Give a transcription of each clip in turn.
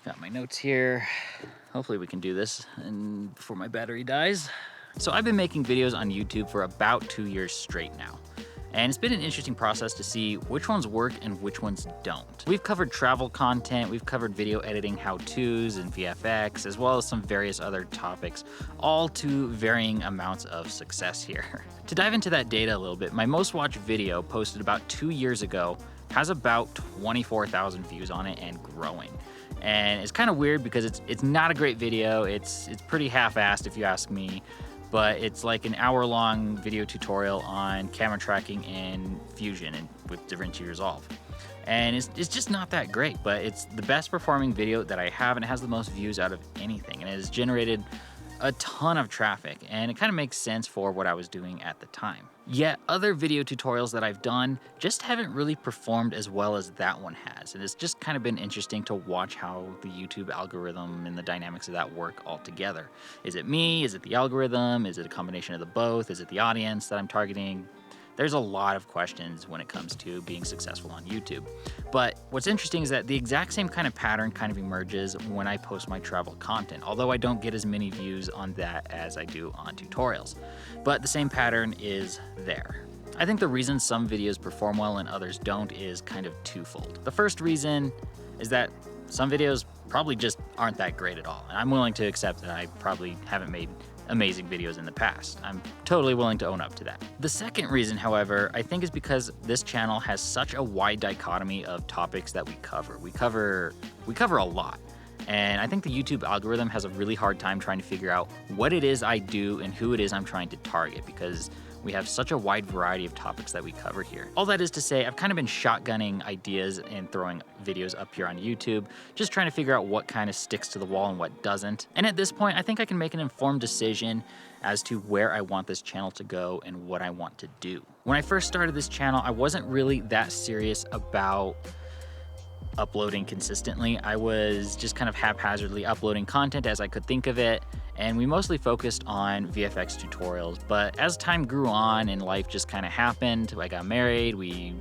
Got my notes here. Hopefully we can do this and before my battery dies. So I've been making videos on YouTube for about 2 years straight now. And it's been an interesting process to see which ones work and which ones don't. We've covered travel content, we've covered video editing how-tos and VFX, as well as some various other topics, all to varying amounts of success here. To dive into that data a little bit, my most watched video posted about 2 years ago has about 24,000 views on it and growing. And it's kind of weird because it's not a great video. It's pretty half-assed if you ask me, but it's like an hour-long video tutorial on camera tracking in Fusion and with DaVinci Resolve. And it's just not that great, but it's the best performing video that I have, and it has the most views out of anything, and it has generated a ton of traffic, and it kind of makes sense for what I was doing at the time. Yet other video tutorials that I've done just haven't really performed as well as that one has, and it's just kind of been interesting to watch how the YouTube algorithm and the dynamics of that work all together. Is it me? Is it the algorithm? Is it a combination of the both? Is it the audience that I'm targeting? There's a lot of questions when it comes to being successful on YouTube. But what's interesting is that the exact same kind of pattern kind of emerges when I post my travel content, although I don't get as many views on that as I do on tutorials. But the same pattern is there. I think the reason some videos perform well and others don't is kind of twofold. The first reason is that some videos probably just aren't that great at all, and I'm willing to accept that I probably haven't made amazing videos in the past. I'm totally willing to own up to that. The second reason, however, I think is because this channel has such a wide dichotomy of topics that we cover. We cover a lot. And I think the YouTube algorithm has a really hard time trying to figure out what it is I do and who it is I'm trying to target, because we have such a wide variety of topics that we cover here. All that is to say, I've kind of been shotgunning ideas and throwing videos up here on YouTube, just trying to figure out what kind of sticks to the wall and what doesn't. And at this point, I think I can make an informed decision as to where I want this channel to go and what I want to do. When I first started this channel, I wasn't really that serious about uploading consistently. I was just kind of haphazardly uploading content as I could think of it, and we mostly focused on VFX tutorials. But as time grew on and life just kind of happened, I got married, we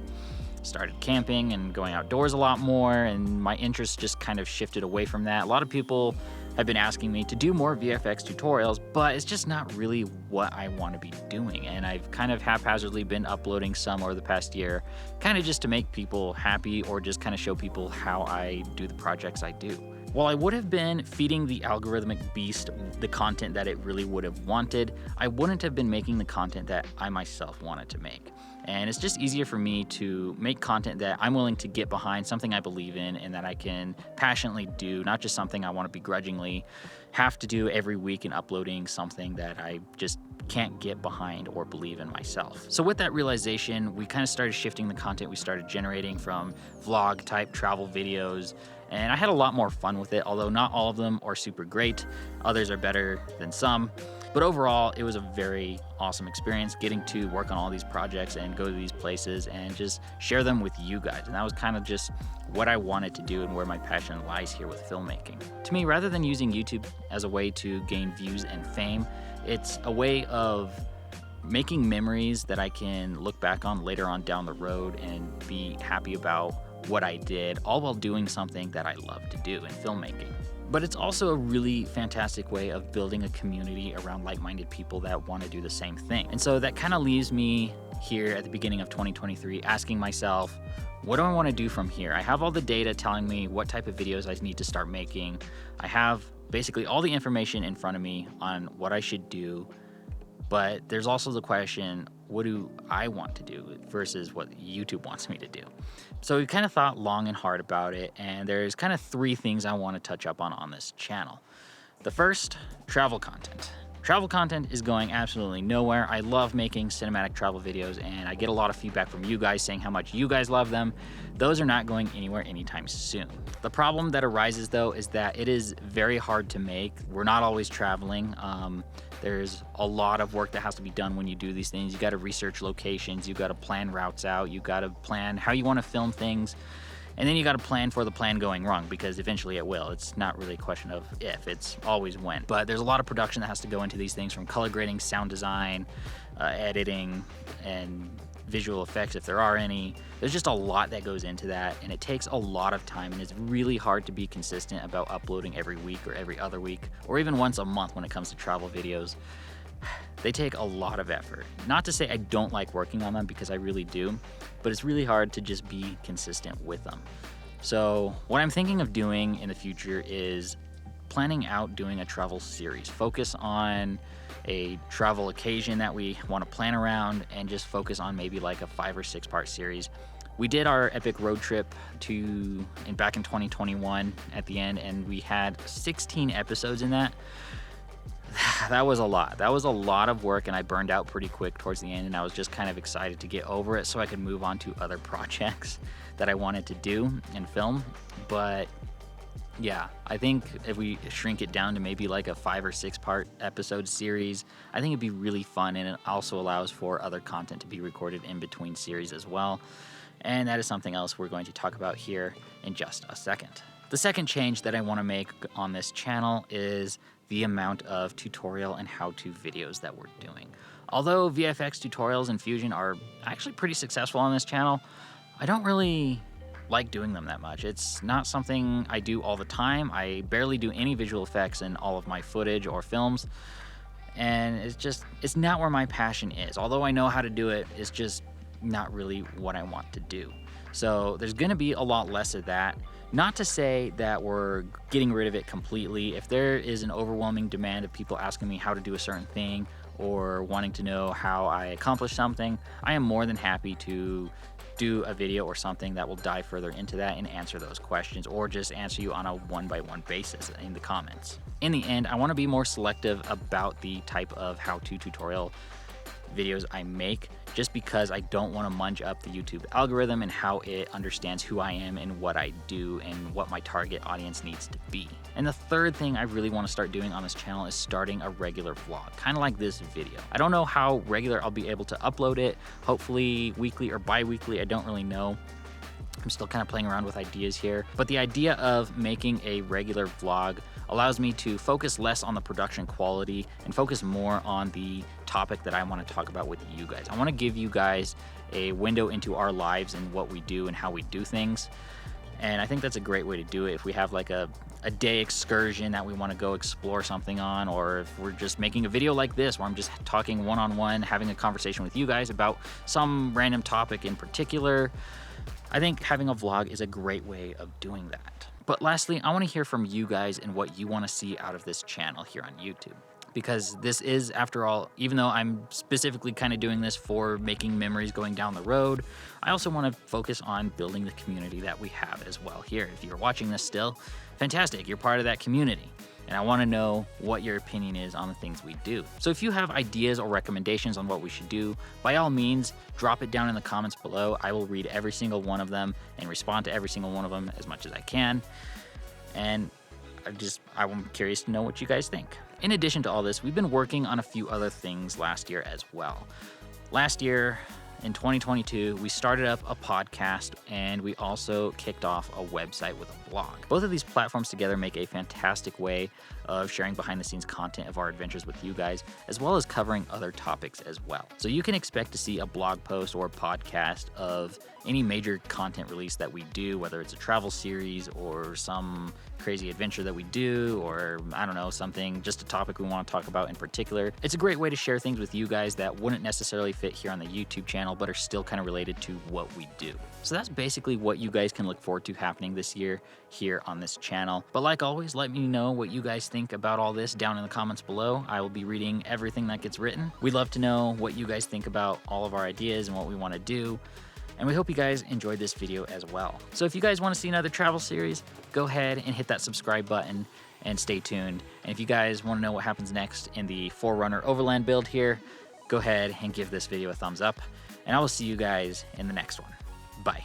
started camping and going outdoors a lot more, and my interest just kind of shifted away from that. A lot of people have been asking me to do more VFX tutorials, but it's just not really what I want to be doing. And I've kind of haphazardly been uploading some over the past year, kind of just to make people happy or just kind of show people how I do the projects I do. While I would have been feeding the algorithmic beast the content that it really would have wanted, I wouldn't have been making the content that I myself wanted to make. And it's just easier for me to make content that I'm willing to get behind, something I believe in and that I can passionately do, not just something I want to begrudgingly have to do every week and uploading something that I just can't get behind or believe in myself. So with that realization, we kind of started shifting the content we started generating from vlog type travel videos, and I had a lot more fun with it, although not all of them are super great. Others are better than some. But overall, it was a very awesome experience getting to work on all these projects and go to these places and just share them with you guys. And that was kind of just what I wanted to do and where my passion lies here with filmmaking. To me, rather than using YouTube as a way to gain views and fame, it's a way of making memories that I can look back on later on down the road and be happy about what I did, all while doing something that I love to do in filmmaking. But it's also a really fantastic way of building a community around like-minded people that want to do the same thing. And so that kind of leaves me here at the beginning of 2023 asking myself, what do I want to do from here? I have all the data telling me what type of videos I need to start making. I have basically all the information in front of me on what I should do. But there's also the question, what do I want to do versus what YouTube wants me to do? So we kind of thought long and hard about it, and there's kind of 3 things I want to touch up on this channel. The first, travel content. Travel content is going absolutely nowhere. I love making cinematic travel videos, and I get a lot of feedback from you guys saying how much you guys love them. Those are not going anywhere anytime soon. The problem that arises though is that it is very hard to make. We're not always traveling. There's a lot of work that has to be done when you do these things. You got to research locations, you got to plan routes out, you got to plan how you want to film things, and then you got to plan for the plan going wrong, because eventually it will. It's not really a question of if, it's always when. But there's a lot of production that has to go into these things, from color grading, sound design, editing, and visual effects, if there are any. There's just a lot that goes into that, and it takes a lot of time, and it's really hard to be consistent about uploading every week or every other week, or even once a month when it comes to travel videos. They take a lot of effort. Not to say I don't like working on them, because I really do, but it's really hard to just be consistent with them. So what I'm thinking of doing in the future is planning out doing a travel series. Focus on a travel occasion that we want to plan around, and just focus on maybe like a 5 or 6 part series. We did our epic road trip back in 2021 at the end, and we had 16 episodes in that. That was a lot. That was a lot of work, and I burned out pretty quick towards the end, and I was just kind of excited to get over it so I could move on to other projects that I wanted to do and film. But yeah, I think if we shrink it down to maybe like a 5 or 6 part episode series, I think it'd be really fun, and it also allows for other content to be recorded in between series as well. And that is something else we're going to talk about here in just a second. The second change that I want to make on this channel is the amount of tutorial and how-to videos that we're doing. Although VFX tutorials and Fusion are actually pretty successful on this channel, I don't really like doing them that much. It's not something I do all the time. I barely do any visual effects in all of my footage or films, and it's not where my passion is. Although I know how to do it, it's just not really what I want to do. So there's gonna be a lot less of that. Not to say that we're getting rid of it completely. If there is an overwhelming demand of people asking me how to do a certain thing, or wanting to know how I accomplish something, I am more than happy to do a video or something that will dive further into that and answer those questions, or just answer you on a one-by-one basis in the comments. In the end, I want to be more selective about the type of how-to tutorial videos I make, just because I don't want to munch up the YouTube algorithm and how it understands who I am and what I do and what my target audience needs to be. And the third thing I really want to start doing on this channel is starting a regular vlog, kind of like this video. I don't know how regular I'll be able to upload it, hopefully weekly or bi-weekly, I don't really know. I'm still kind of playing around with ideas here, but the idea of making a regular vlog allows me to focus less on the production quality and focus more on the topic that I want to talk about with you guys. I want to give you guys a window into our lives and what we do and how we do things. And I think that's a great way to do it. If we have like a day excursion that we want to go explore something on, or if we're just making a video like this where I'm just talking one-on-one, having a conversation with you guys about some random topic in particular, I think having a vlog is a great way of doing that. But lastly, I want to hear from you guys and what you want to see out of this channel here on YouTube. Because this is, after all, even though I'm specifically kind of doing this for making memories going down the road, I also want to focus on building the community that we have as well here. If you're watching this still, fantastic, you're part of that community. And I want to know what your opinion is on the things we do. So if you have ideas or recommendations on what we should do, by all means, drop it down in the comments below. I will read every single one of them and respond to every single one of them as much as I can. And I'm curious to know what you guys think. In addition to all this, we've been working on a few other things last year as well. Last year, in 2022, we started up a podcast, and we also kicked off a website with a blog. Both of these platforms together make a fantastic way of sharing behind the scenes content of our adventures with you guys, as well as covering other topics as well. So you can expect to see a blog post or a podcast of any major content release that we do, whether it's a travel series or some crazy adventure that we do, or I don't know, something, just a topic we want to talk about in particular. It's a great way to share things with you guys that wouldn't necessarily fit here on the YouTube channel, but are still kind of related to what we do. So that's basically what you guys can look forward to happening this year here on this channel. But like always, let me know what you guys think about all this down in the comments below. I will be reading everything that gets written. We'd love to know what you guys think about all of our ideas and what we want to do. And we hope you guys enjoyed this video as well. So if you guys want to see another travel series, go ahead and hit that subscribe button and stay tuned. And if you guys want to know what happens next in the Forerunner Overland build here, go ahead and give this video a thumbs up. And I will see you guys in the next one. Bye.